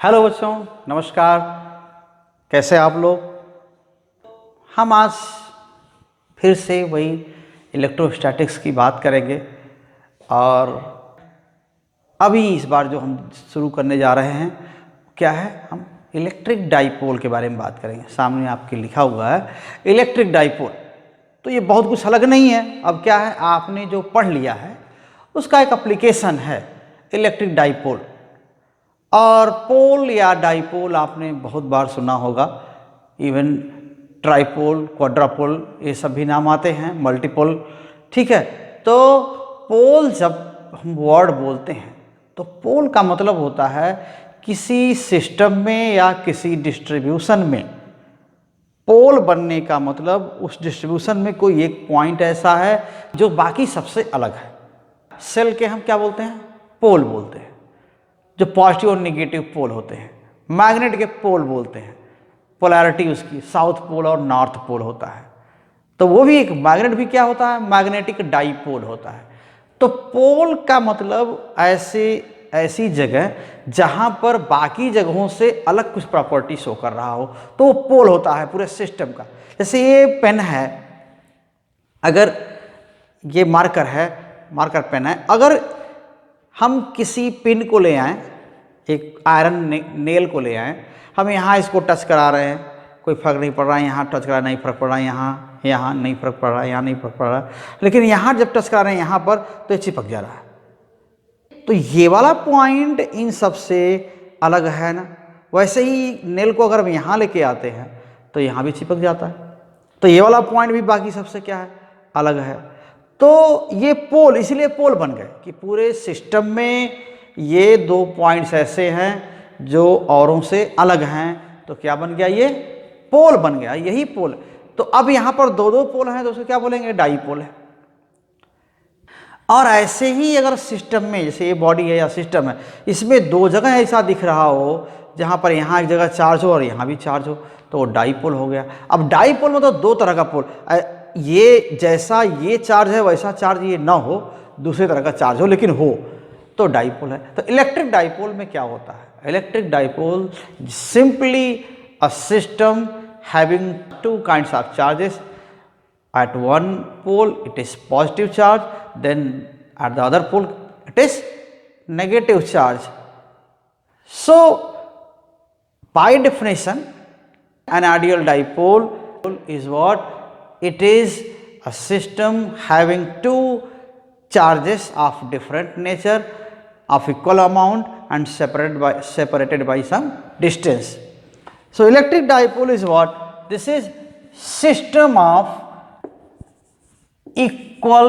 Hello बच्चों, नमस्कार। कैसे आप लोग? हम आज फिर से वही इलेक्ट्रोस्टैटिक्स की बात करेंगे और अभी इस बार जो हम शुरू करने जा रहे हैं क्या है, हम इलेक्ट्रिक डाइपोल के बारे में बात करेंगे। सामने आपके लिखा हुआ है इलेक्ट्रिक डाइपोल। तो ये बहुत कुछ अलग नहीं है। अब क्या है, आपने जो पढ़ लिया है उसका एक एप्लीकेशन है इलेक्ट्रिक डाइपोल। और पोल या डाइपोल आपने बहुत बार सुना होगा। इवन ट्राइपोल, क्वाड्रापोल, ये सब भी नाम आते हैं, मल्टीपोल। ठीक है, तो पोल जब हम वर्ड बोलते हैं तो पोल का मतलब होता है किसी सिस्टम में या किसी डिस्ट्रीब्यूशन में पोल बनने का मतलब उस डिस्ट्रीब्यूशन में कोई एक पॉइंट ऐसा है जो बाकी सबसे अलग है। सेल के हम क्या बोलते हैं? पोल बोलते हैं, जो पॉजिटिव और नेगेटिव पोल होते हैं। मैग्नेट के पोल बोलते हैं, पोलैरिटी उसकी साउथ पोल और नॉर्थ पोल होता है। तो वो भी एक मैग्नेट भी क्या होता है? मैग्नेटिक डाइपोल होता है। तो पोल का मतलब ऐसी जगह जहां पर बाकी जगहों से अलग कुछ प्रॉपर्टी शो कर रहा हो तो वो पोल होता है पूरे सिस्टम का। जैसे ये पेन है, अगर ये मार्कर है, मार्कर पेन है, अगर हम किसी पिन को ले आएँ, एक आयरन नेल को ले आएँ, हम यहाँ इसको टच करा रहे हैं, कोई फर्क नहीं पड़ रहा है, यहाँ टच करा नहीं फर्क पड़ रहा है, यहाँ नहीं फर्क पड़ रहा है, यहाँ नहीं फर्क पड़ रहा है, लेकिन यहाँ जब टच करा रहे हैं यहाँ पर तो ये चिपक जा रहा है। तो ये वाला पॉइंट इन सब से अलग है ना। वैसे ही नेल को अगर हम यहाँ लेके आते हैं तो यहाँ भी चिपक जाता है। तो ये वाला पॉइंट भी बाकी सबसे क्या है? अलग है। तो ये पोल इसलिए पोल बन गए कि पूरे सिस्टम में ये दो पॉइंट्स ऐसे हैं जो औरों से अलग हैं। तो क्या बन गया? ये पोल बन गया, यही पोल। तो अब यहाँ पर दो दो पोल हैं तो उसे क्या बोलेंगे? डाइपोल है। और ऐसे ही अगर सिस्टम में, जैसे ये बॉडी है या सिस्टम है, इसमें दो जगह ऐसा दिख रहा हो जहाँ पर यहाँ एक जगह चार्ज हो और यहाँ भी चार्ज हो तो वो डाइपोल हो गया। अब डाइपोल मतलब दो तरह का पोल, ये जैसा ये चार्ज है वैसा चार्ज ये ना हो, दूसरे तरह का चार्ज हो लेकिन हो, तो डाइपोल है। तो इलेक्ट्रिक डाइपोल में क्या होता है? Electric dipole simply a system having two kinds of charges. At one pole it is positive charge, then at the other pole it is negative charge. So by definition an ideal dipole is what? It is a system having two charges of different nature of equal amount and separated by some distance. So electric dipole is what? This is system of equal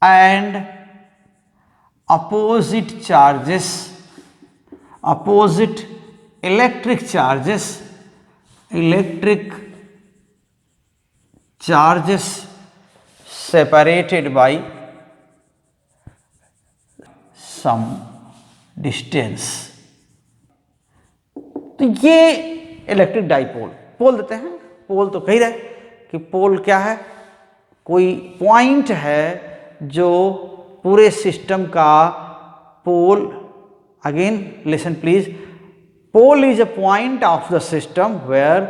and opposite charges, opposite electric charges separated by some distance. तो ये electric dipole पोल देते हैं। पोल तो कही रहे कि पोल क्या है? कोई पॉइंट है जो पूरे सिस्टम का pole. Again listen please, pole is a point of the system where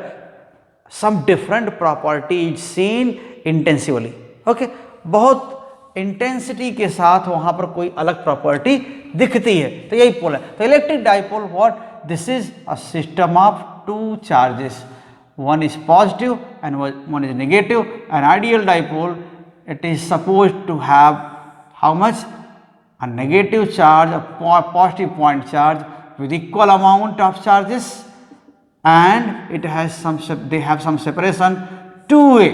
some different property is seen intensively. Okay, बहुत इंटेंसिटी के साथ वहां पर कोई अलग प्रॉपर्टी दिखती है, तो यही पोल है। तो electric dipole what? This is a system of two charges, one is positive and one is negative. An ideal dipole, it is supposed to have how much? A negative charge, a positive point charge with equal amount of charges, and it has some, they have some separation 2a.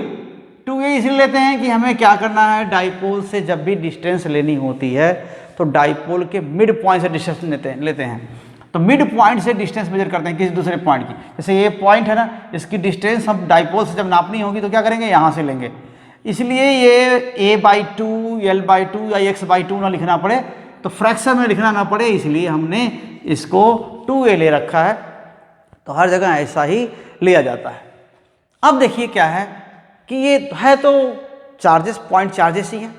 2a इसलिए लेते हैं कि हमें क्या करना है, dipole से जब भी डिस्टेंस लेनी होती है तो डाइपोल के मिड पॉइंट से डिस्टेंस लेते हैं। तो मिड पॉइंट से डिस्टेंस मेजर करते हैं किसी दूसरे पॉइंट की। जैसे ये पॉइंट है ना, इसकी डिस्टेंस हम डाइपोल से जब नापनी होगी तो क्या करेंगे? यहाँ से लेंगे। इसलिए ये a/2, l/2 या x/2 ना लिखना पड़े, तो फ्रैक्शन में लिखना ना पड़े, इसलिए हमने इसको 2a ले रखा है। तो हर जगह ऐसा ही लिया जाता है। अब देखिए क्या है कि ये है तो चार्जेस, पॉइंट चार्जेस ही हैं।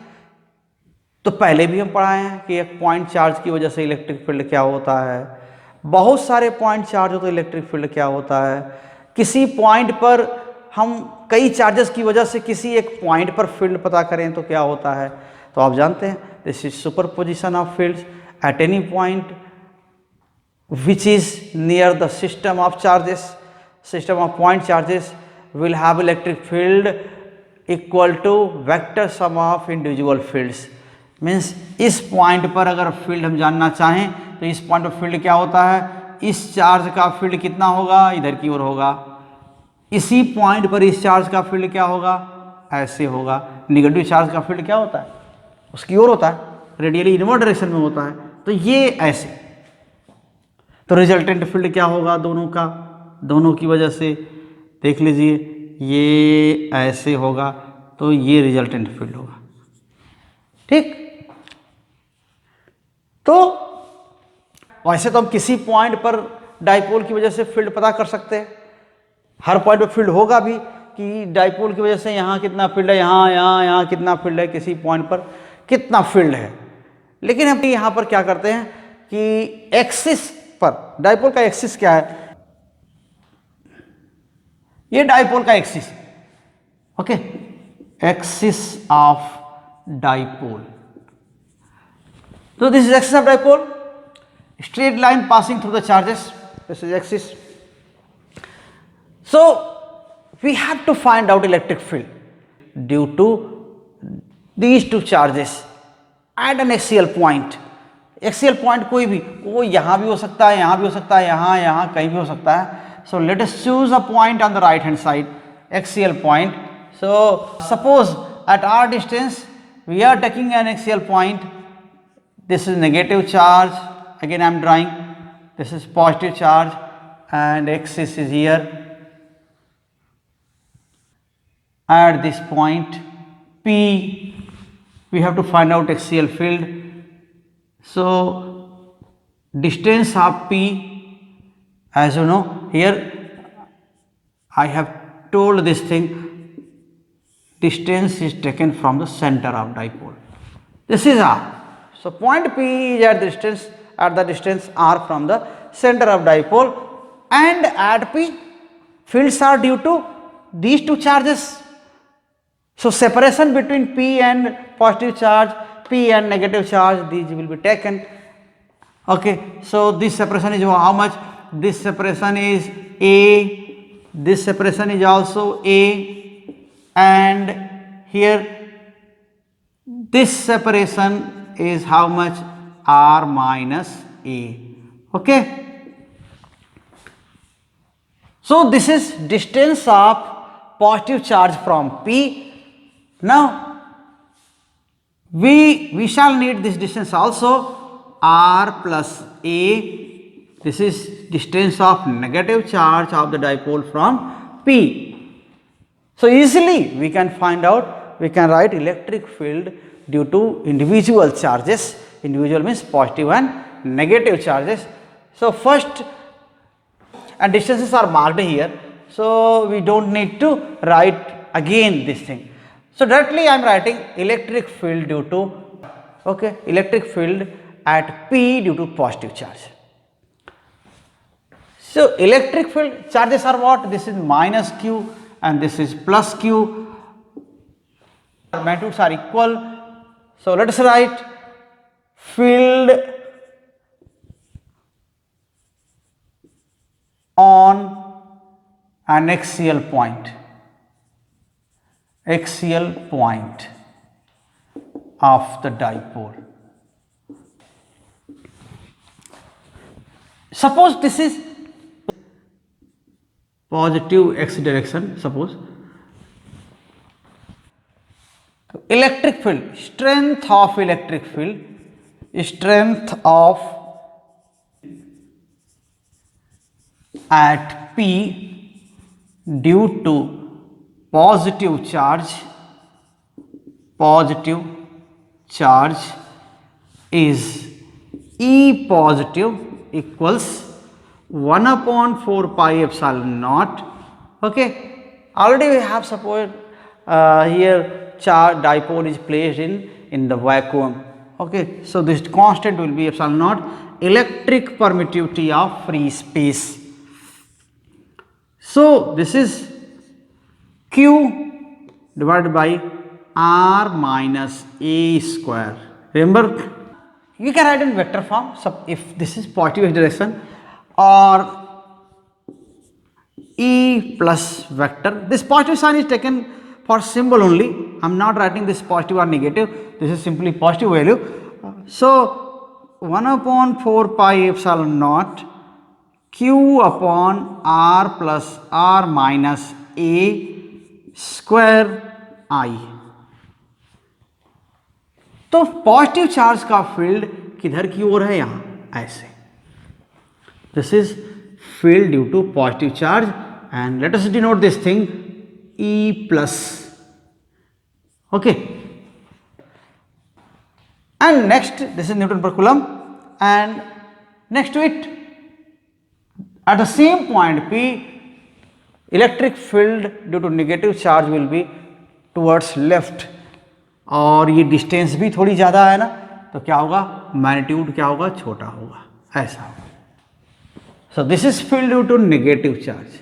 तो पहले भी हम पढ़ाए हैं कि एक पॉइंट चार्ज की वजह से इलेक्ट्रिक फील्ड क्या होता है, बहुत सारे पॉइंट चार्ज हो तो इलेक्ट्रिक फील्ड क्या होता है, किसी पॉइंट पर हम कई चार्जेस की वजह से किसी एक पॉइंट पर फील्ड पता करें तो क्या होता है। तो आप जानते हैं this is superposition of fields at any point which is near the system of charges, system of point charges will have electric field equal to vector sum of individual fields। Means इस point पर अगर field हम जानना चाहें तो इस point पर field क्या होता है, इस चार्ज का फील्ड कितना होगा, इधर की ओर होगा, इसी पॉइंट पर इस चार्ज का फील्ड क्या होगा, ऐसे होगा। निगेटिव चार्ज का फील्ड क्या होता है, उसकी ओर होता है, रेडियली इनवर्ड डायरेक्शन में होता है। तो ये ऐसे, तो रिजल्टेंट फील्ड क्या होगा दोनों का, दोनों की वजह से देख लीजिए ये ऐसे होगा तो ये रिजल्टेंट फील्ड होगा। ठीक, तो वैसे तो हम किसी पॉइंट पर डाइपोल की वजह से फील्ड पता कर सकते हैं, हर पॉइंट पर फील्ड होगा भी कि डाइपोल की वजह से यहाँ कितना फील्ड है, यहाँ कितना फील्ड है, किसी पॉइंट पर कितना फील्ड है। लेकिन हम यहाँ पर क्या करते हैं कि एक्सिस पर, डाइपोल का एक्सिस क्या है, ये डाइपोल का axis, okay, axis of dipole. तो this is axis of dipole, straight line passing through the charges, this is axis. So we have to find out electric field due to these two charges at an axial point। axial point कोई भी, वो यहाँ भी हो सकता है, यहाँ भी हो सकता है, यहाँ कहीं भी हो सकता है। So let us choose a point on the right hand side, axial point। So suppose at r distance we are taking an axial point, this is negative charge, again I am drawing, this is positive charge and axis is here at this point P, we have to find out axial field। So distance of P, as you know here I have told this thing, distance is taken from the center of dipole, this is r। So point P is at the distance r from the center of dipole, and at P fields are due to these two charges। So separation between P and positive charge, P and negative charge, these will be taken, okay। So this separation is how much, this separation is A, this separation is also A, and here this separation is how much, r minus a, okay। So this is distance of positive charge from P। Now we shall need this distance also, r plus a, this is distance of negative charge of the dipole from P। So easily we can find out, we can write electric field due to individual charges, individual means positive and negative charges। So first, and distances are marked here, so we don't need to write again this thing। So directly I am writing electric field due to, okay, electric field at P due to positive charge। So electric field charges are what, this is minus q and this is plus q, magnitudes are equal। So let us write field on an axial point of the dipole। Suppose this is positive x direction, suppose electric field, strength of electric field, strength of at P due to positive charge is E positive equals 1 upon 4 pi epsilon naught, okay। Already we have supposed here charge dipole is placed in the vacuum, Okay, so this constant will be epsilon naught, electric permittivity of free space. So this is Q divided by R minus A square. Remember, you can write in vector form. So if this is positive direction, or E plus vector, this positive sign is taken for symbol only. I am not writing this positive or negative, this is simply positive value. So 1 upon 4 pi epsilon naught Q upon R plus R minus A square I. तो positive charge का field किधर की ओर है, यहां ऐसे. This is field due to positive charge and let us denote this thing E plus. Okay, and next this is Newton per Coulomb, and next to it at the same point P, electric field due to negative charge will be towards left, और ये distance भी थोड़ी ज़्यादा है ना, तो क्या होगा, मैग्नीट्यूड क्या होगा, छोटा होगा, ऐसा होगा. So this is field due to negative charge.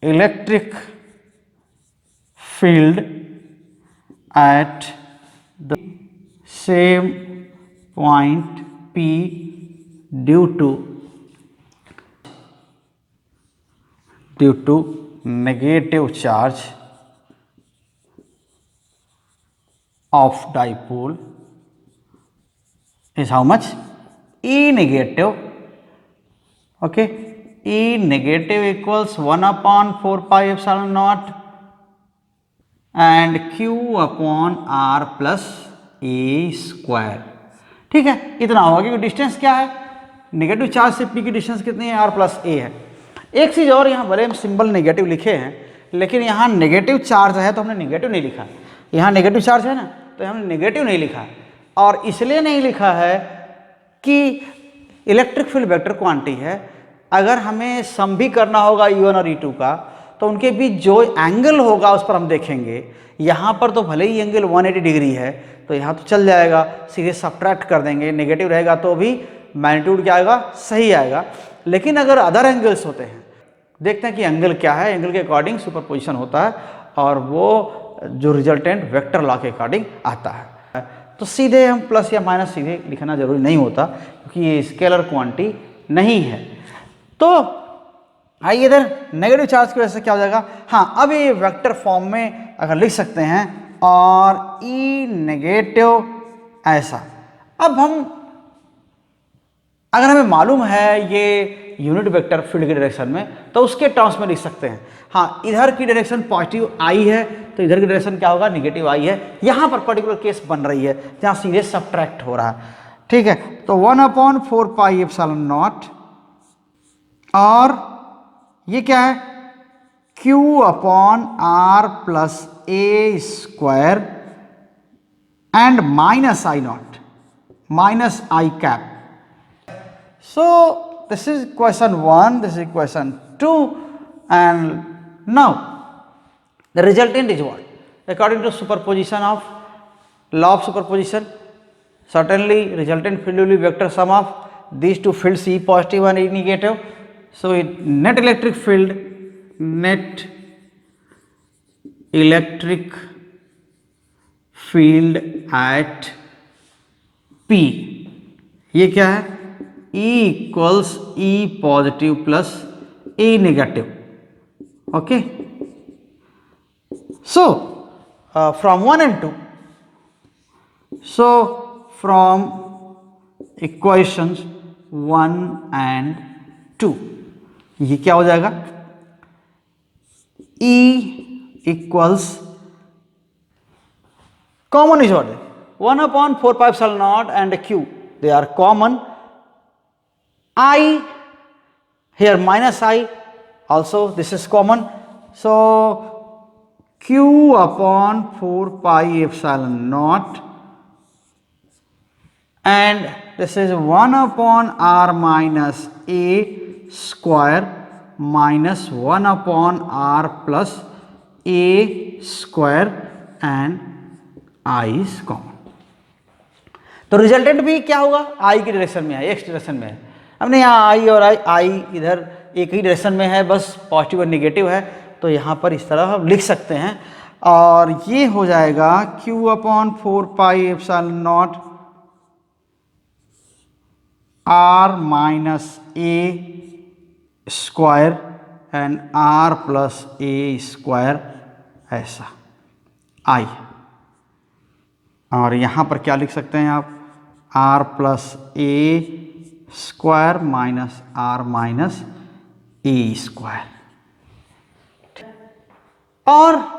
Electric field at the same point P due to negative charge of dipole is how much? E negative. Okay, E negative equals 1 upon 4 pi epsilon naught and Q upon R plus a square. ठीक है, इतना होगा क्योंकि distance क्या है, negative charge से P की distance कितनी है, R प्लस ए है. एक चीज़ और, यहाँ भले हम सिंबल नेगेटिव लिखे हैं, लेकिन यहाँ नेगेटिव चार्ज है तो हमने नेगेटिव नहीं लिखा. यहाँ नेगेटिव चार्ज है ना, तो हमने नेगेटिव नहीं लिखा. और इसलिए नहीं लिखा है कि इलेक्ट्रिक फील्ड वेक्टर क्वांटिटी है. अगर हमें सम भी करना होगा E1 और E2 का, तो उनके बीच जो एंगल होगा उस पर हम देखेंगे. यहाँ पर तो भले ही एंगल 180 डिग्री है, तो यहाँ तो चल जाएगा, सीधे सब्ट्रैक्ट कर देंगे, नेगेटिव रहेगा तो भी मैग्नीट्यूड क्या आएगा, सही आएगा. लेकिन अगर अदर एंगल्स होते हैं, देखते हैं कि एंगल क्या है, एंगल के अकॉर्डिंग सुपरपोजिशन होता है, और वो जो रिजल्टेंट वेक्टर लॉ के अकॉर्डिंग आता है. तो सीधे हम प्लस या माइनस सीधे लिखना जरूरी नहीं होता, क्योंकि ये स्केलर क्वांटिटी नहीं है. तो आइए इधर नेगेटिव चार्ज की वजह से क्या हो जाएगा, हाँ अब ये वेक्टर फॉर्म में अगर लिख सकते हैं, और E नेगेटिव ऐसा. अब हम अगर हमें मालूम है ये यूनिट वेक्टर फील्ड के डायरेक्शन में, तो उसके टर्म्स में लिख सकते हैं. हाँ, इधर की डायरेक्शन पॉजिटिव आई है, तो इधर की डायरेक्शन क्या होगा, नेगेटिव आई है. यहाँ पर पर्टिकुलर केस बन रही है जहाँ सीधे सब्ट्रैक्ट हो रहा है. ठीक है, तो 1 अपॉन 4 पाई एप्सिलॉन नॉट, और ये क्या है, Q upon R plus a square and minus I naught, minus I cap. So this is question 1, this is question 2, and now the resultant is what, according to superposition of law of superposition, certainly resultant field will be vector sum of these two fields, E positive and E negative. So net electric field at P, ये क्या है, E equals E positive plus E negative. Okay, so from 1 and 2, so from equations 1 and 2, ये क्या हो जाएगा, E equals common is what, 1 upon 4 pi epsilon naught and Q, they are common. I here minus I also, this is common. So Q upon 4 pi epsilon naught, and this is 1 upon R minus A square minus 1 upon R plus A square, and I is common. तो resultant भी क्या होगा, आई की direction में है, x direction में है। हमने यहाँ आई और आई इधर एक ही डायरेक्शन में है, बस पॉजिटिव और निगेटिव है, तो यहाँ पर इस तरह हम लिख सकते हैं। और ये हो जाएगा q upon 4 pi epsilon not r minus a square and r plus a square, ऐसा आई। और यहाँ पर क्या लिख सकते हैं आप, r plus a square minus r minus a square. और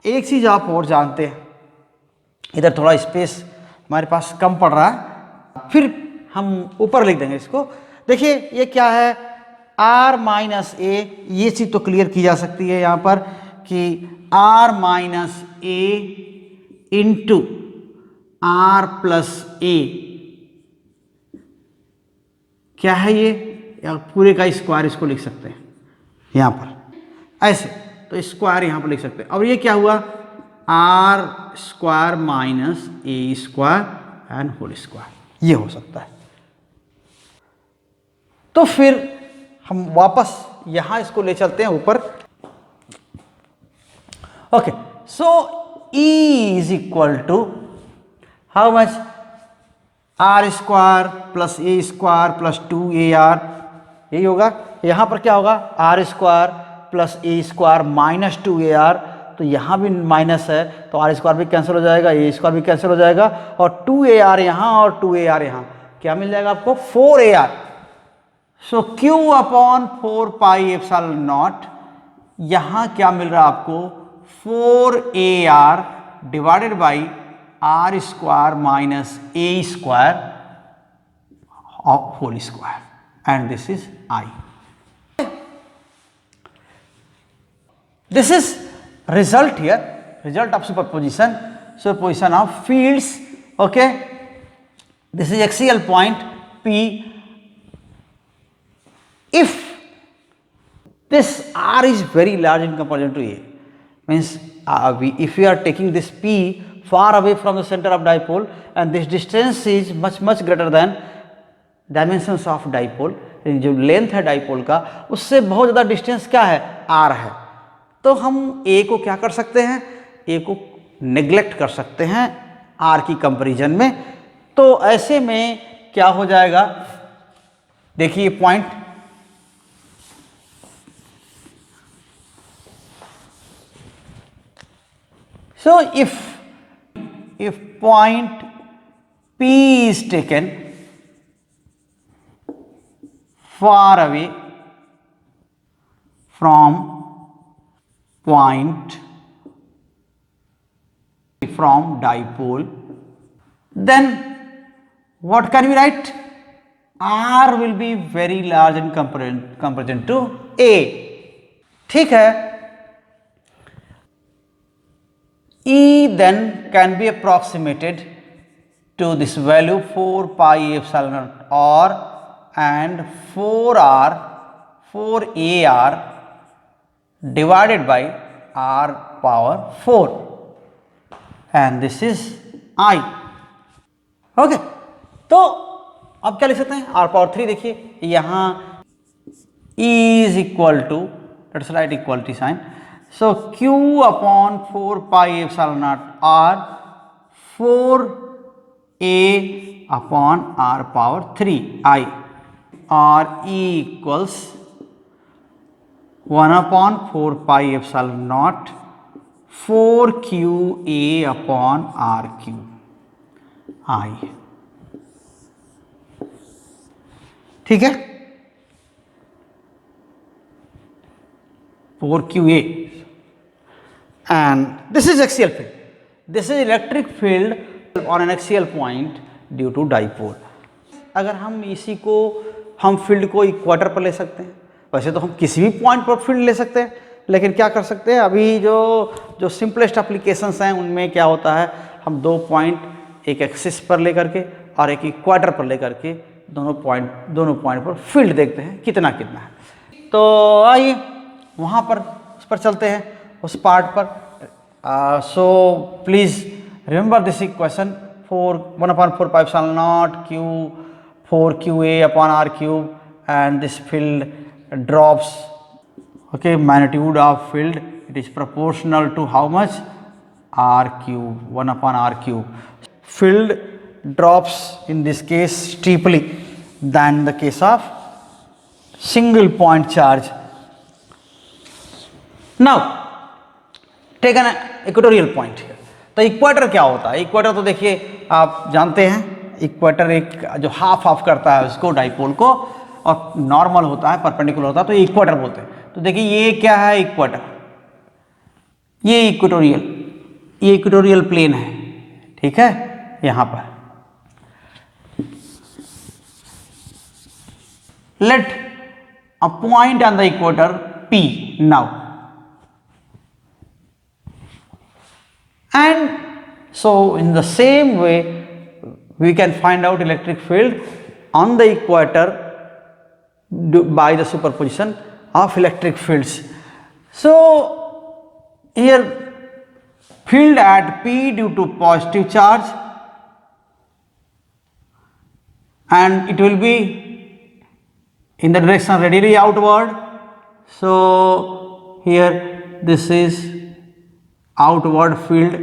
एक चीज़ आप और जानते हैं, इधर थोड़ा स्पेस हमारे पास कम पड़ रहा है, फिर हम ऊपर लिख देंगे इसको। देखिए ये क्या है, r माइनस ए, ये चीज़ तो क्लियर की जा सकती है यहाँ पर कि r माइनस ए इंटू r प्लस ए, क्या है ये, पूरे का स्क्वायर इसको लिख सकते हैं यहाँ पर ऐसे, तो स्क्वायर यहाँ पर लिख सकते हैं। और ये क्या हुआ, R square minus a square and whole square, ये हो सकता है। तो फिर हम वापस यहाँ इसको ले चलते हैं ऊपर। Okay, so E is equal to how much, R square plus a square plus 2ar, यही होगा। यहाँ पर क्या होगा, R square plus a square minus 2ar, तो यहाँ भी माइनस है तो आर स्क्वायर भी कैंसिल हो जाएगा, ए स्क्वायर भी कैंसिल हो जाएगा, और 2ar यहाँ और 2ar यहाँ, क्या मिल जाएगा आपको, 4ar। So q upon 4 pi epsilon naught, यहाँ क्या मिल रहा है आपको, 4ar divided by R square minus a square whole square, and this is I. This is result here, result of superposition, superposition of fields. Okay, this is axial point P. If this R is very large in comparison to A, means if we are taking this P far away from the center of dipole and this distance is much greater than dimensions of dipole, जो length है dipole का उससे बहुत ज़्यादा distance क्या है, R है, तो हम A को क्या कर सकते हैं, A को नेग्लेक्ट कर सकते हैं R की कंपैरिजन में। तो ऐसे में क्या हो जाएगा, देखिए point, so if point P is taken far away from point from dipole, then what can we write, R will be very large in comparison to A। ठीक है, E then can be approximated to this value 4 pi epsilon naught r and 4ar divided by r power 4, and this is I। Okay, तो अब क्या लिख सकते हैं, r power 3। देखिए यहाँ E is equal to, let's write equality sign, so q upon 4 pi epsilon naught r 4a upon r power 3 I, और E equals 1 upon 4 pi epsilon naught 4qa upon rq I। ठीक है, 4qa, and this is axial field, this is electric field on an axial point due to dipole। अगर हम इसी को, हम field को equator पर ले सकते हैं, वैसे तो हम किसी भी पॉइंट पर फील्ड ले सकते हैं, लेकिन क्या कर सकते हैं, अभी जो सिंपलेस्ट एप्लीकेशंस हैं उनमें क्या होता है, हम दो पॉइंट एक एक्सिस पर ले करके और एक इक्वेटर पर ले करके दोनों पॉइंट पर फील्ड देखते हैं कितना है। तो आइए वहाँ पर उस पर चलते हैं, उस पार्ट पर। So please Remember this equation, 1/4 pi epsilon naught q 4qa upon r cube, and this field drops. Okay, magnitude of field, it is proportional to how much? R cube, 1 upon r cube. Field drops in this case steeply than the case of single point charge. Now take an equatorial point here. तो equator क्या होता है? Equator तो देखिए आप जानते हैं, equator एक जो हाफ हाफ करता है उसको, डाइपोल को, और नॉर्मल होता है, परपेंडिकुलर होता है, तो इक्वेटर बोलते हैं। तो देखिए ये क्या है? इक्वेटर, ये इक्वेटोरियल प्लेन है, ठीक है। यहां पर let a point on the equator P now, and so in the same way we can find out electric field on the equator by the superposition of electric fields. So here field at P due to positive charge, and it will be in the direction radially outward. So here this is outward field.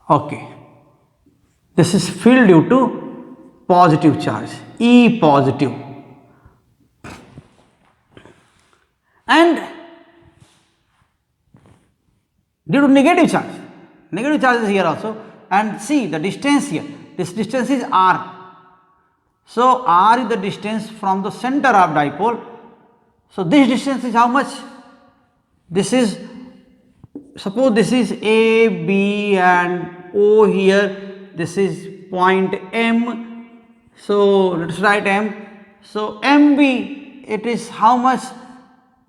Okay, this is field due to positive charge, E positive, and due to negative charge is here also. And see the distance here, this distance is r. So r is the distance from the center of dipole. So this distance is how much? This is, suppose this is A, B and O here, this is point M. So let us write M. So MB, it is how much?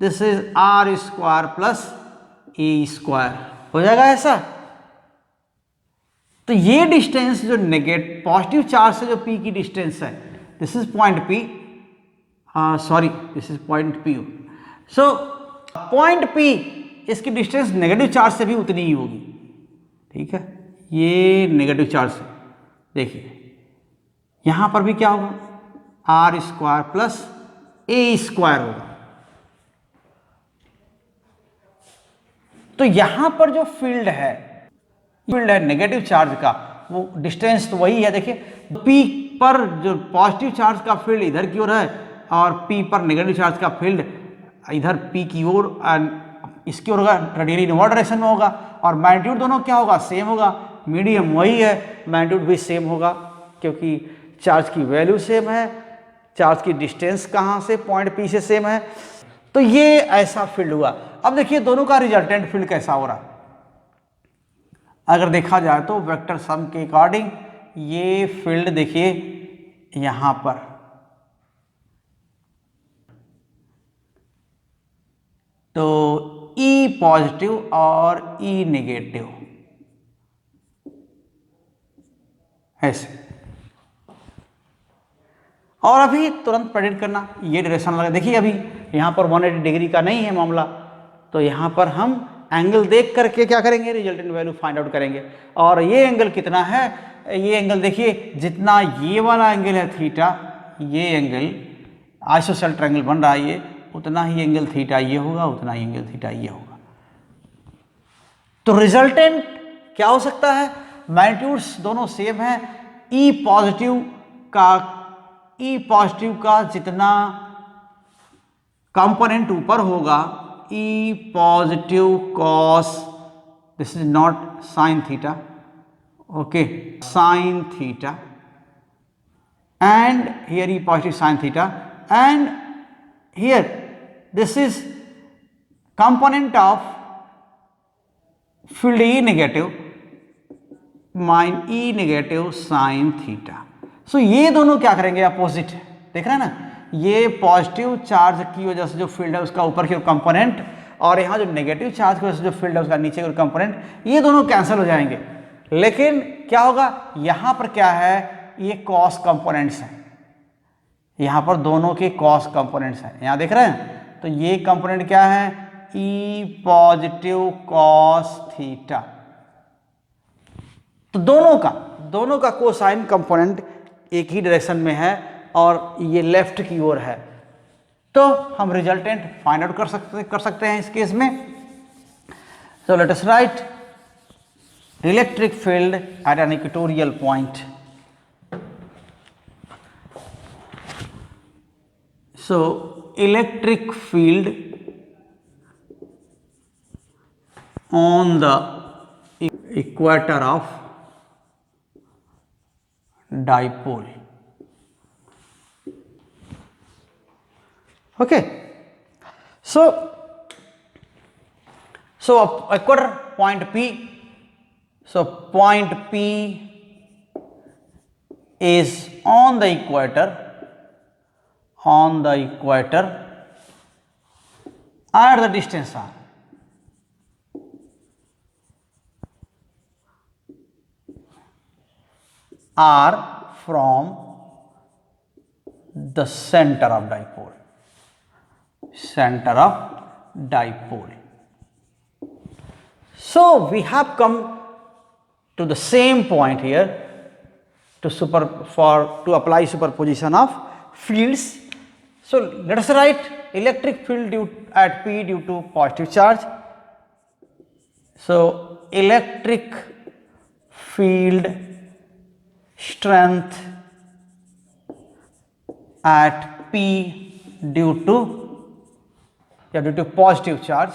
This is r square plus a square. हो जाएगा ऐसा। तो ये distance जो positive charge से जो P की distance है, this is point P, sorry this is point P। So point P, इसकी डिस्टेंस नेगेटिव चार्ज से भी उतनी ही होगी, ठीक है। ये नेगेटिव चार्ज से, देखिए यहां पर भी क्या होगा? R square plus a square होगा। तो यहां पर जो फील्ड है नेगेटिव चार्ज का, वो डिस्टेंस तो वही है। देखिए P पर जो पॉजिटिव चार्ज का फील्ड इधर की ओर है, और P पर नेगेटिव चार्ज का फील्ड इधर P की ओर, इसकी ओर होगा, रेडियली इनवर्ड डायरेक्शन में होगा, और मैग्नीट्यूड दोनों क्या होगा? सेम होगा। मीडियम वही है, मैग्नीट्यूड भी सेम होगा, क्योंकि चार्ज की वैल्यू सेम है, चार्ज की डिस्टेंस कहाँ से? पॉइंट P से सेम है। तो ये ऐसा फील्ड हुआ। अब देखिए दोनों का रिजल्टेंट फील्ड कैसा हो रहा है। अगर देखा जाए तो वेक्टर सम के अकॉर्डिंग ये फील्ड देखिए यहां पर, तो E पॉजिटिव और E नेगेटिव, ऐसे। और अभी तुरंत प्रेडिक्ट करना, ये डायरेक्शन लगा। देखिए अभी यहाँ पर 180 डिग्री का नहीं है मामला, तो यहाँ पर हम एंगल देख करके क्या करेंगे? रिजल्टेंट वैल्यू फाइंड आउट करेंगे। और ये एंगल कितना है? ये एंगल देखिए, जितना ये वाला एंगल है थीटा, ये एंगल आइसोसेलेस ट्रायंगल बन रहा है, ये उतना ही एंगल थीटा ये होगा, उतना ही एंगल थीटा ये होगा। तो रिजल्टेंट क्या हो सकता है? मैग्नीट्यूड्स दोनों सेम है। ई पॉजिटिव का जितना कंपोनेंट ऊपर होगा, E positive cos, this is not sin theta, okay, sin theta, and here E positive sin theta, and here this is component of field E negative E negative sin theta. So ये दोनों क्या करेंगे? Opposite है, देख रहे हैं ना। ये पॉजिटिव चार्ज की वजह से जो फील्ड है उसका ऊपर की ओर कंपोनेंट, और यहाँ जो नेगेटिव चार्ज की वजह से जो फील्ड है उसका नीचे की ओर कंपोनेंट, ये दोनों कैंसिल हो जाएंगे। लेकिन क्या होगा? यहाँ पर क्या है? ये कॉस कंपोनेंट्स हैं, यहाँ पर दोनों के कॉस कंपोनेंट्स हैं, यहाँ देख रहे हैं। तो ये कंपोनेंट क्या है? ई पॉजिटिव कॉस थीटा। तो दोनों का कोसाइन कंपोनेंट एक ही डायरेक्शन में है और ये लेफ्ट की ओर है, तो हम रिजल्टेंट फाइंड आउट कर सकते हैं इस केस में। So let us write electric field at an equatorial point. So electric field on the equator of dipole. Okay, so equator point P. So point P is on the equator, at the distance r from the center of dipole. So we have come to the same point here to apply superposition of fields. So let us write electric field at P due to positive charge. So electric field strength at P due to positive charge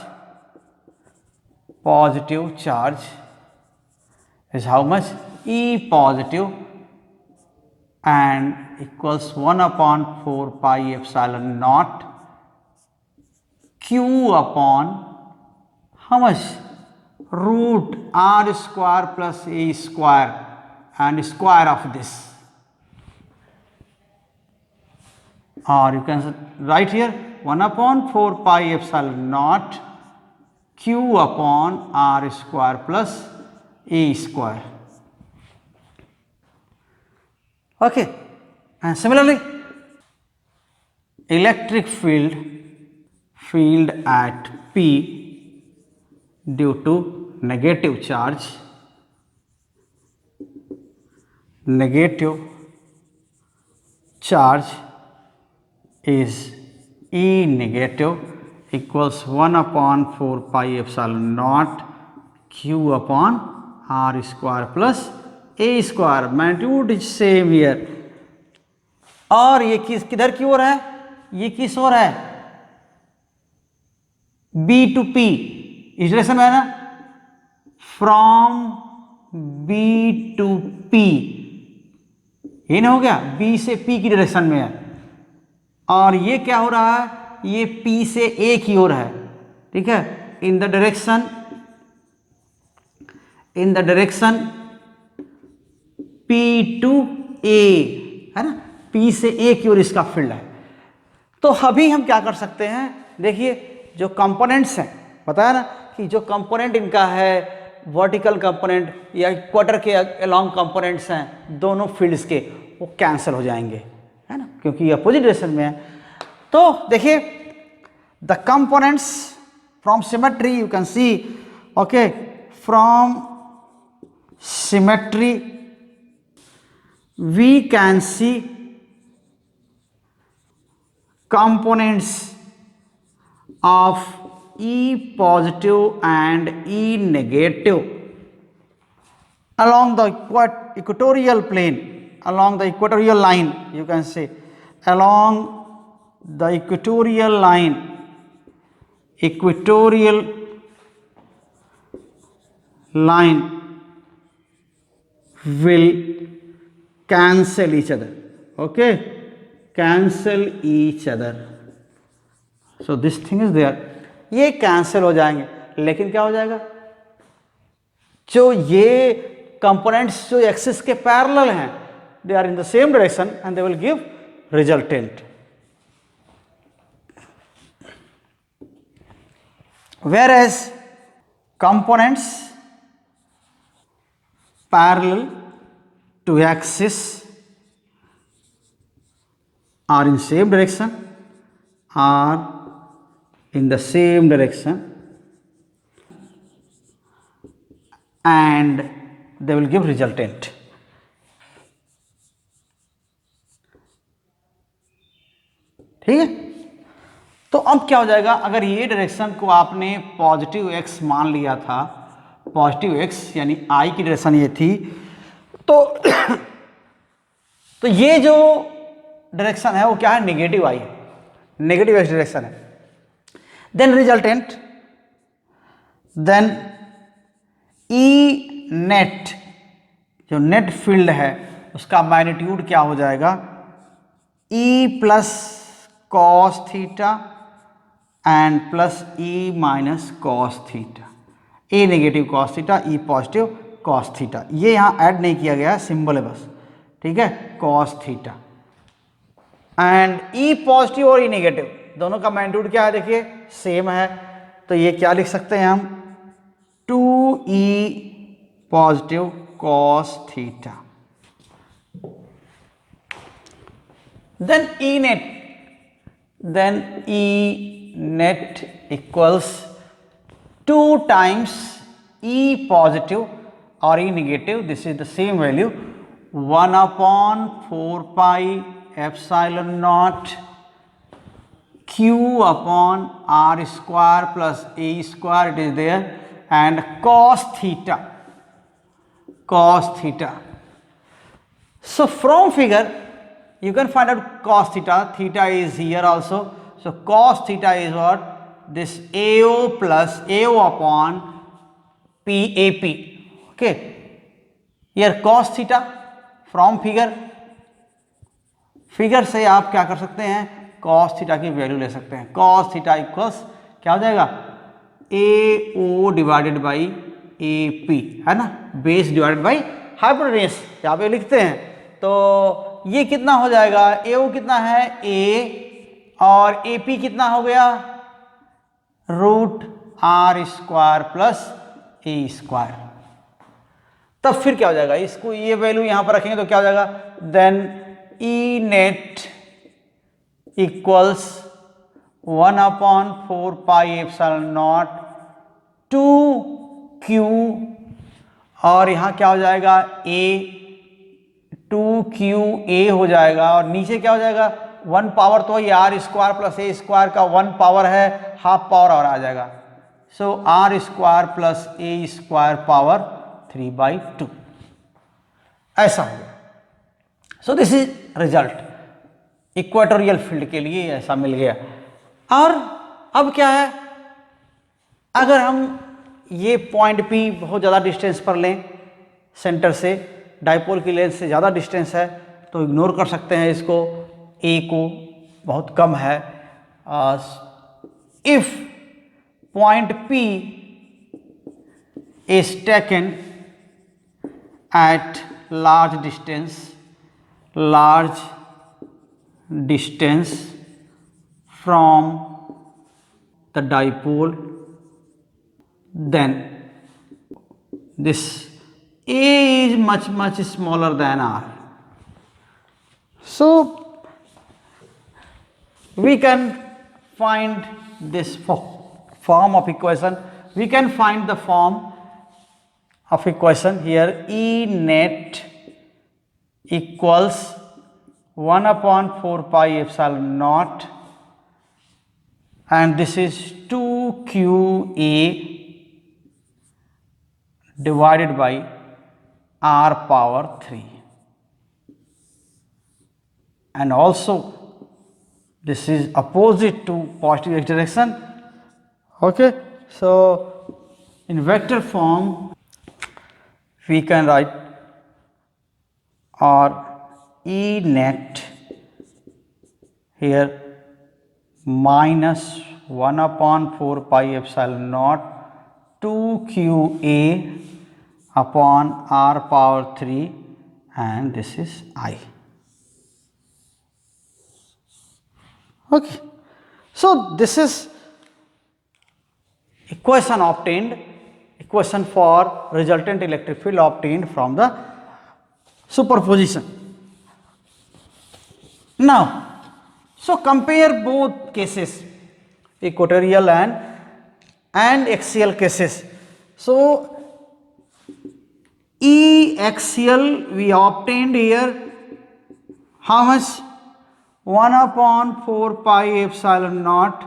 is how much? E positive and equals 1 upon 4 pi epsilon naught Q upon how much? Root R square plus A square and square of this, or you can write here 1 upon 4 pi epsilon naught Q upon R square plus A square. Okay, and similarly electric field at P due to negative charge is E negative equals 1 upon 4 pi epsilon naught Q upon R square plus A square. Magnitude is same here. और ये किधर की ओर है? ये किस ओर है? B to P, इस डायरेक्शन में है ना, फ्रॉम B to P, ये ना हो गया, B से P की डायरेक्शन में है। और ये क्या हो रहा है? ये P से A की ओर है, ठीक है, in the direction P to A, है ना, P से A की ओर इसका फील्ड है। तो अभी हम क्या कर सकते हैं, देखिए जो कंपोनेंट्स हैं, बताया ना कि जो कंपोनेंट इनका है वर्टिकल कंपोनेंट या इक्वेटर के अलोंग कंपोनेंट्स हैं, दोनों फील्ड्स के वो कैंसिल हो जाएंगे, है ना, क्योंकि ये अपोजिट डायरेक्शन में है। तो देखिए the components from symmetry you can see, okay, from symmetry we can see components of E positive and E negative along the equatorial plane, along the equatorial line, you can say along the equatorial line will cancel each other, okay, cancel each other. So this thing is there, ये cancel हो जाएंगे, लेकिन क्या हो जाएगा, जो ये components जो एक्सिस के पैरेलल हैं, they are in the same direction and they will give resultant. Whereas components parallel to axis are in same direction, are in the same direction and they will give resultant. ठीक है, तो अब क्या हो जाएगा, अगर ये डायरेक्शन को आपने पॉजिटिव x मान लिया था, पॉजिटिव x यानी I की डायरेक्शन ये थी, तो ये जो डायरेक्शन है वो क्या है, negative I, negative x direction है. Then resultant, then E net, जो नेट फील्ड है उसका मैग्नीट्यूड क्या हो जाएगा, E plus cos theta and plus E minus cos theta. A negative cos theta, E positive cos theta. ये यहाँ add नहीं किया गया है, सिंबल है बस. ठीक है, cos theta and E positive और ई नेगेटिव दोनों का मैग्नीट्यूड क्या है, देखिए सेम है. तो ये क्या लिख सकते हैं हम, 2e positive cos theta. Then E net, then E net equals 2 times E positive or E negative, this is the same value, 1 upon 4 pi epsilon naught Q upon R square plus A square, it is there, and cos theta, cos theta. So from figure you can find out cos theta, theta is here also, so cos theta is what, this AO plus AO upon PAP. Okay, here cos theta from figure, figure से आप क्या कर सकते हैं, cos theta की value ले सकते हैं. cos थीटा इक्वल्स क्या हो जाएगा, AO डिवाइडेड बाई AP, है ना, बेस डिवाइडेड बाई हाइपोटेन्यूज यहाँ पे लिखते हैं. तो ये कितना हो जाएगा, AO कितना है A और AP कितना हो गया, root R square plus A square. तब फिर क्या हो जाएगा, इसको ये वैल्यू यहां पर रखेंगे तो क्या हो जाएगा, then E net equals 1 upon 4 pi epsilon naught 2Q, और यहां क्या हो जाएगा, A 2QA हो जाएगा, और नीचे क्या हो जाएगा, 1 पावर तो ये R square plus A square का 1 पावर है, हाफ पावर और आ जाएगा. सो R square plus A square power 3/2, ऐसा हो गया. सो this is result, equatorial field के लिए ऐसा मिल गया. और अब क्या है, अगर हम ये पॉइंट P बहुत ज़्यादा डिस्टेंस पर लें सेंटर से, डाइपोल की लेंथ से ज़्यादा डिस्टेंस है तो इग्नोर कर सकते हैं इसको, A को बहुत कम है. If point P is taken at large distance from the dipole, then this A is much smaller than R. So we can find this form of equation. We can find the form of equation here, E net equals 1 upon 4 pi epsilon naught, and this is 2QA divided by R power 3, and also this is opposite to positive x direction. Okay, so in vector form we can write, or E net here minus 1 upon 4 pi epsilon naught 2QA upon R power 3, and this is I. Okay, so this is equation obtained, equation for resultant electric field obtained from the superposition. Now, so compare both cases. equatorial and axial cases. So E axial we obtained here how much? 1 upon 4 pi epsilon naught.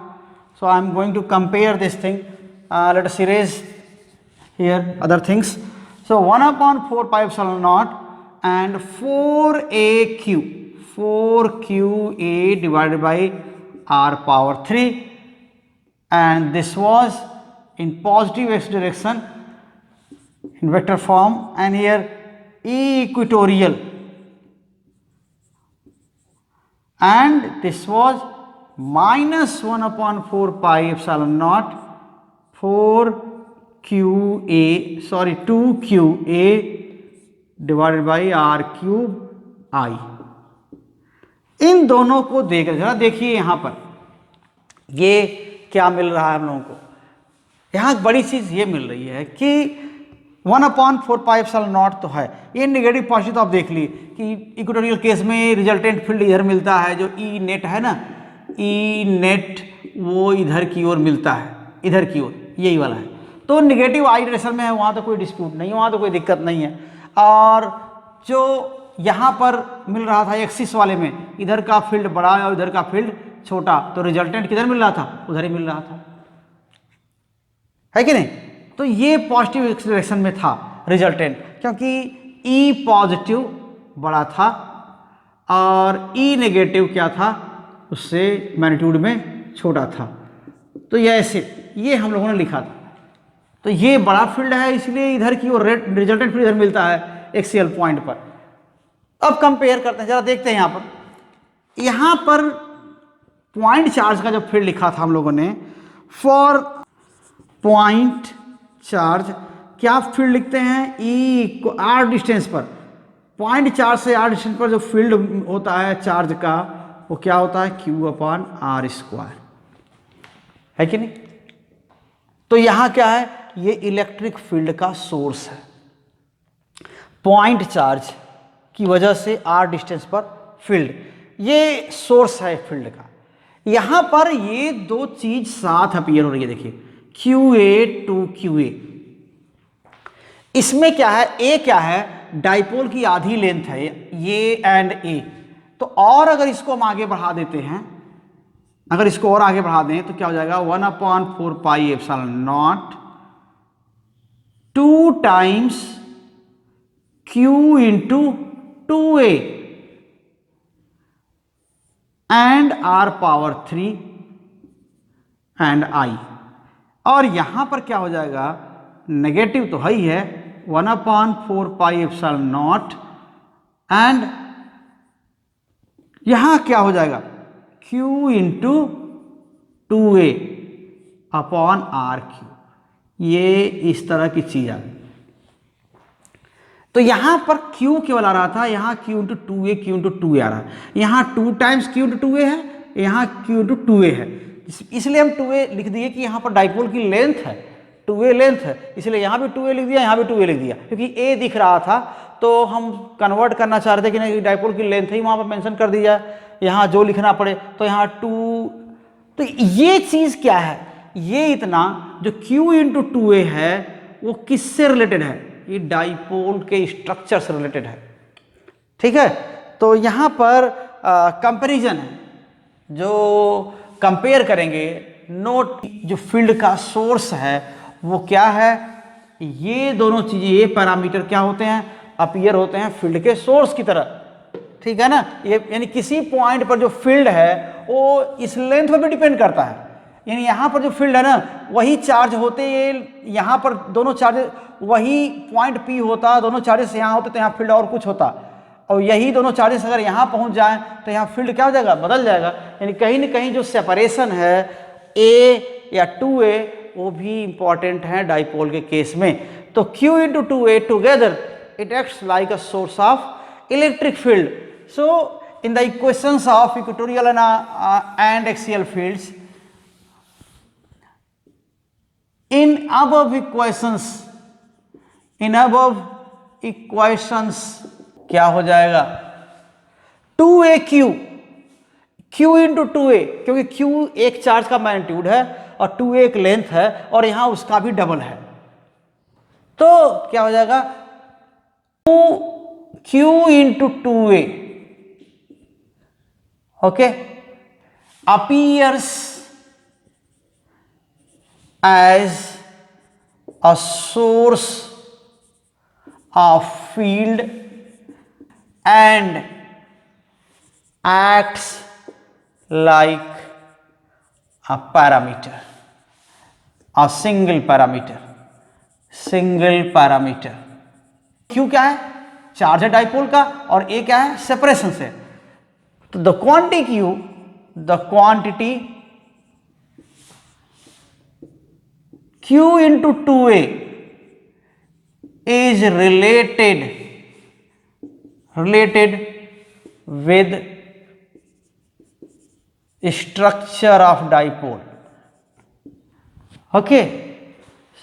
So I am going to compare this thing. Let us erase here other things. So 1 upon 4 pi epsilon naught and 4qa divided by r power 3, and this was in positive x direction in vector form, and here E equatorial, and this was minus 1 upon 4 pi epsilon naught 2qa divided by r cube I. इन दोनों को देख जरा देखिए यहाँ पर ये क्या मिल रहा है हम लोगों को। यहाँ बड़ी चीज़ ये मिल रही है कि 1 अपॉन 4 पाई एप्सिलॉन नॉट तो है, ये नेगेटिव पॉजिटिव तो आप देख लिए कि इक्वेटोरियल केस में रिजल्टेंट फील्ड इधर मिलता है, जो ई नेट है ना, ई नेट वो इधर की ओर मिलता है, इधर की ओर यही वाला है, तो नेगेटिव आई डायरेक्शन में है, वहाँ तो कोई डिस्प्यूट नहीं है, वहाँ तो कोई दिक्कत नहीं है। और जो यहाँ पर मिल रहा था एक्सिस वाले में, इधर का फील्ड बड़ा और इधर का फील्ड छोटा, तो रिजल्टेंट किधर मिल रहा था, उधर ही मिल रहा था, है कि नहीं। तो ये पॉजिटिव डायरेक्शन में था रिजल्टेंट, क्योंकि ई पॉजिटिव बड़ा था और ई नेगेटिव क्या था, उससे मैग्नीट्यूड में छोटा था। तो ये ऐसे ये हम लोगों ने लिखा था। तो ये बड़ा फील्ड है, इसलिए इधर की ओर रिजल्टेंट फील्ड इधर मिलता है एक्सियल पॉइंट पर। अब कंपेयर करते हैं, जरा देखते हैं यहाँ पर पॉइंट चार्ज का जो फील्ड लिखा था हम लोगों ने, फॉर पॉइंट चार्ज क्या फील्ड लिखते हैं, ई को आर डिस्टेंस पर, पॉइंट चार्ज से आर डिस्टेंस पर जो फील्ड होता है चार्ज का, वो क्या होता है, क्यू अपॉन आर स्क्वायर, है कि नहीं। तो यहाँ क्या है, ये इलेक्ट्रिक फील्ड का सोर्स है, पॉइंट चार्ज की वजह से आर डिस्टेंस पर फील्ड, ये सोर्स है फील्ड का। यहाँ पर ये दो चीज साथ अपीयर हो रही है, देखिए Q A two Q A. इसमें क्या है, ए क्या है, डाइपोल की आधी लेंथ है ये एंड ए। तो और अगर इसको हम आगे बढ़ा देते हैं, अगर इसको और आगे बढ़ा दें तो क्या हो जाएगा, 1 upon 4 pi epsilon naught 2 times Q into 2a and R power 3 and I. और यहां पर क्या हो जाएगा, नेगेटिव तो है ही है, 1 upon 4 pi epsilon naught and यहां क्या हो जाएगा, q into 2a upon R Q. ये इस तरह की चीज आ गई। तो यहां पर q केवल आ रहा था, यहां q into 2a q into 2a आ रहा है, यहां 2 टाइम्स q इंटू 2a है, यहां q इंटू 2a है। इसलिए हम 2a लिख दिए कि यहां पर डाइपोल की लेंथ है, 2a लेंथ है, इसलिए यहां भी 2a लिख दिया, यहां भी 2a लिख दिया, क्योंकि a दिख रहा था तो हम कन्वर्ट करना चाह रहे थे कि नहीं, डाइपोल की लेंथ ही वहां पर मेंशन कर दी जाए, यहां जो लिखना पड़े तो यहां 2। तो ये चीज क्या है, ये इतना जो q इंटू 2a है वो किससे रिलेटेड है, ये डाइपोल के स्ट्रक्चर से रिलेटेड है, ठीक है। तो यहां पर कंपैरिजन है, जो कंपेयर करेंगे, नोट जो फील्ड का सोर्स है वो क्या है, ये दोनों चीजें, ये पैरामीटर क्या होते हैं, अपीयर होते हैं फील्ड के सोर्स की तरह, ठीक है ना। ये यानी किसी पॉइंट पर जो फील्ड है वो इस लेंथ पर भी डिपेंड करता है, यानी यहाँ पर जो फील्ड है ना वही चार्ज होते, यहाँ पर दोनों चार्ज वही पॉइंट P होता, दोनों चार्जेस यहाँ होते तो यहाँ फील्ड और कुछ होता, और यही दोनों चार्जेस अगर यहाँ पहुँच जाए तो यहाँ फील्ड क्या हो जाएगा, बदल जाएगा। यानी कहीं ना कहीं जो सेपरेशन है A या 2A वो भी इंपॉर्टेंट है डाइपोल के केस में। तो Q into 2A together it acts like a source of electric field. So in the equations of equatorial and axial fields, in above equations क्या हो जाएगा, 2aq, q Q into 2a, क्योंकि Q एक charge का magnitude है और 2a एक length है और यहां उसका भी डबल है, तो क्या हो जाएगा Q into 2a, okay, appears as a source of field and acts like a parameter, a single parameter. Q क्या है? चार्ज है डाइपोल का, और A क्या है? सेपरेशन से। तो the quantity Q, the quantity Q into 2a is related with structure of dipole. Okay,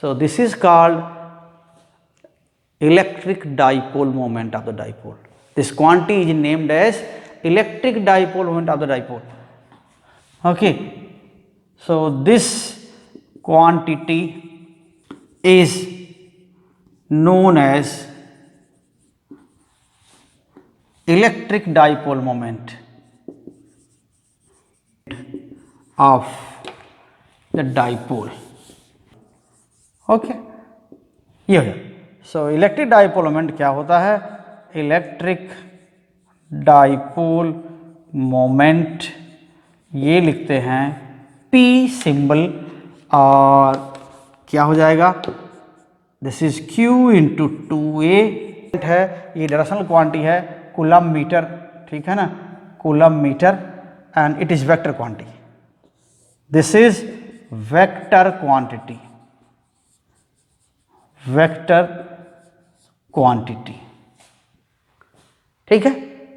so this is called electric dipole moment of the dipole. This quantity is named as electric dipole moment of the dipole. Okay, so this quantity is known as electric dipole moment of the dipole. Okay, ये है। So electric dipole moment क्या होता है? Electric dipole moment ये लिखते हैं P symbol, और क्या हो जाएगा? This is Q into 2a है, ये डायरेक्शनल क्वांटिटी है, कूलम मीटर, ठीक है ना, coulomb metre, and it is vector quantity. This is vector quantity, vector quantity, ठीक है।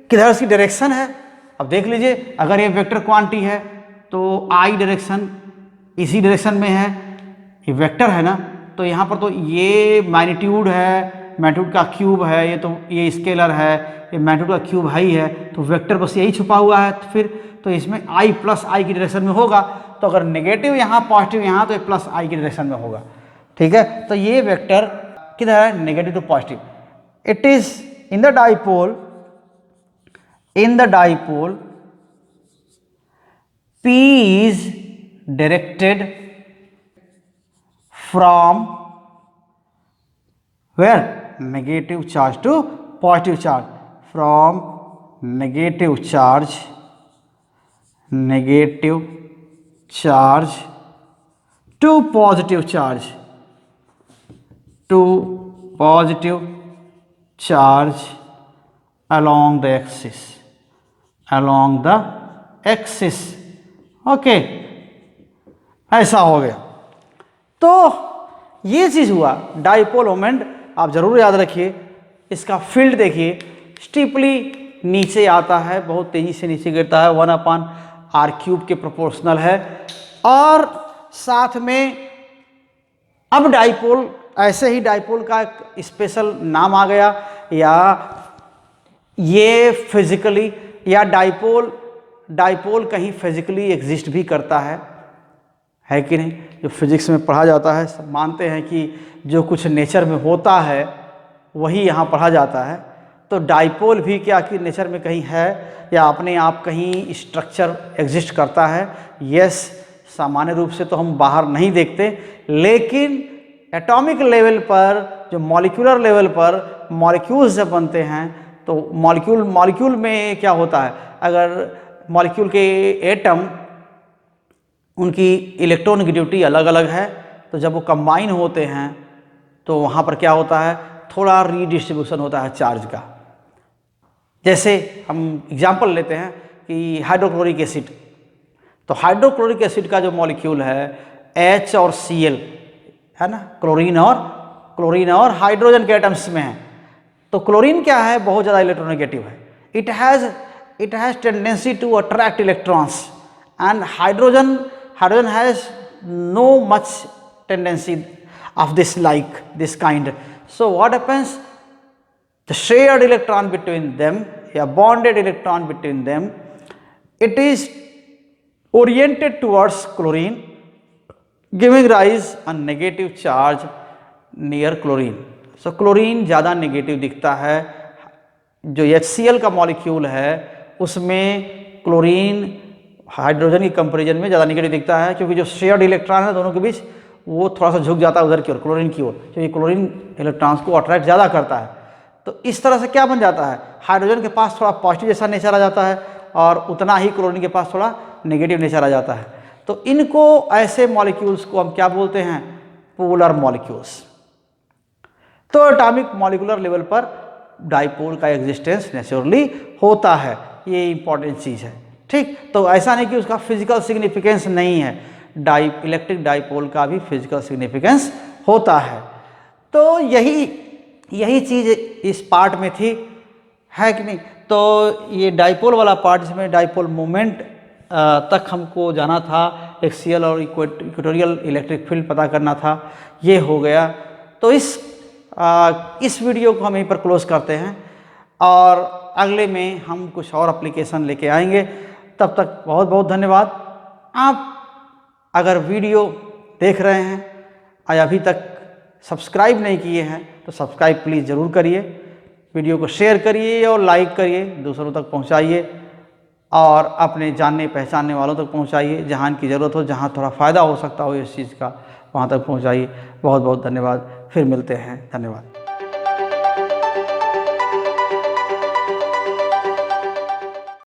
किधर इसकी डायरेक्शन है? अब देख लीजिए, अगर ये वेक्टर क्वांटिटी है तो आई डायरेक्शन इसी डायरेक्शन में है, ये वेक्टर है ना, तो यहाँ पर तो ये मैग्नीट्यूड है, मैग्नीट्यूड का क्यूब है, ये तो ये स्केलर है, ये मैग्नीट्यूड का क्यूब है ही है, तो वेक्टर बस यही छुपा हुआ है, तो फिर तो इसमें आई प्लस आई की डायरेक्शन में होगा, तो अगर नेगेटिव यहाँ पॉजिटिव यहाँ, तो ये प्लस आई की डायरेक्शन में होगा, ठीक है। तो ये वेक्टर किधर है? Negative to positive. It is in the dipole, P is directed from where? Negative charge to positive charge, from negative charge to positive charge, along the axis, okay, ऐसा हो गया। तो ये चीज़ हुआ डाइपोल मोमेंट, आप जरूर याद रखिए। इसका फील्ड देखिए, स्टीपली नीचे आता है, बहुत तेजी से नीचे गिरता है, 1/r³ के प्रोपोर्शनल है, और साथ में अब डाइपोल, ऐसे ही डाइपोल का एक स्पेशल नाम आ गया, या ये फिजिकली, या डाइपोल कहीं फिजिकली एग्जिस्ट भी करता है कि नहीं? जो फिजिक्स में पढ़ा जाता है, सब मानते हैं कि जो कुछ नेचर में होता है वही यहाँ पढ़ा जाता है, तो डाइपोल भी क्या कि नेचर में कहीं है, या अपने आप कहीं स्ट्रक्चर एग्जिस्ट करता है? यस, सामान्य रूप से तो हम बाहर नहीं देखते, लेकिन एटॉमिक लेवल पर, जो मॉलिक्यूलर लेवल पर मॉलिक्यूल्स जब बनते हैं, तो मॉलिक्यूल में क्या होता है? अगर मॉलिक्यूल के एटम, उनकी इलेक्ट्रॉनिक अलग अलग है, तो जब वो कंबाइन होते हैं तो वहाँ पर क्या होता है? थोड़ा रीडिस्ट्रीब्यूशन होता है चार्ज का। जैसे हम एग्जांपल लेते हैं कि हाइड्रोक्लोरिक एसिड, तो हाइड्रोक्लोरिक एसिड का जो मॉलिक्यूल है H और Cl है ना, क्लोरीन और हाइड्रोजन के एटम्स में है। तो क्लोरीन क्या है? बहुत ज़्यादा इलेक्ट्रोनेगेटिव है, it has tendency to attract electrons, and hydrogen has no much tendency of this kind. So what happens? The shared electron between them, a bonded electron between them, it is oriented towards chlorine, giving rise a negative charge near chlorine. So chlorine ज़्यादा negative दिखता है। जो HCl का molecule है उसमें chlorine hydrogen की comparison में ज़्यादा नेगेटिव दिखता है, क्योंकि जो शेयर्ड इलेक्ट्रॉन है दोनों के बीच वो थोड़ा सा झुक जाता है उधर की ओर, क्लोरीन की ओर, क्योंकि क्लोरीन इलेक्ट्रॉन्स को अट्रैक्ट ज़्यादा करता है। तो इस तरह से क्या बन जाता है, हाइड्रोजन के पास थोड़ा पॉजिटिव जैसा नेचर आ जाता है और उतना ही क्लोरीन के पास थोड़ा नेगेटिव नेचर आ जाता है। तो इनको, ऐसे मॉलिक्यूल्स को हम क्या बोलते हैं, पोलर मॉलिक्यूल्स। तो एटॉमिक मॉलिक्यूलर लेवल पर डाइपोल का एग्जिस्टेंस नेचुरली होता है, ये इंपॉर्टेंट चीज़ है। ठीक, तो ऐसा नहीं कि उसका फिजिकल सिग्निफिकेंस नहीं है, इलेक्ट्रिक डाइपोल का भी फिजिकल सिग्निफिकेंस होता है। तो यही चीज़ इस पार्ट में थी, है कि नहीं। तो ये डाइपोल वाला पार्ट, जिसमें डाइपोल मोमेंट तक हमको जाना था, एक्सियल और इक्वेटोरियल इलेक्ट्रिक फील्ड पता करना था, ये हो गया। तो इस वीडियो को हम यहीं पर क्लोज करते हैं और अगले में हम कुछ और एप्लीकेशन लेके आएंगे। तब तक बहुत बहुत धन्यवाद। आप अगर वीडियो देख रहे हैं और अभी तक सब्सक्राइब नहीं किए हैं तो सब्सक्राइब प्लीज़ ज़रूर करिए, वीडियो को शेयर करिए और लाइक करिए, दूसरों तक पहुंचाइए और अपने जानने पहचानने वालों तक पहुंचाइए। जहाँ इनकी ज़रूरत हो, जहाँ थोड़ा फ़ायदा हो सकता हो इस चीज़ का, वहाँ तक पहुंचाइए। बहुत बहुत धन्यवाद। फिर मिलते हैं। धन्यवाद।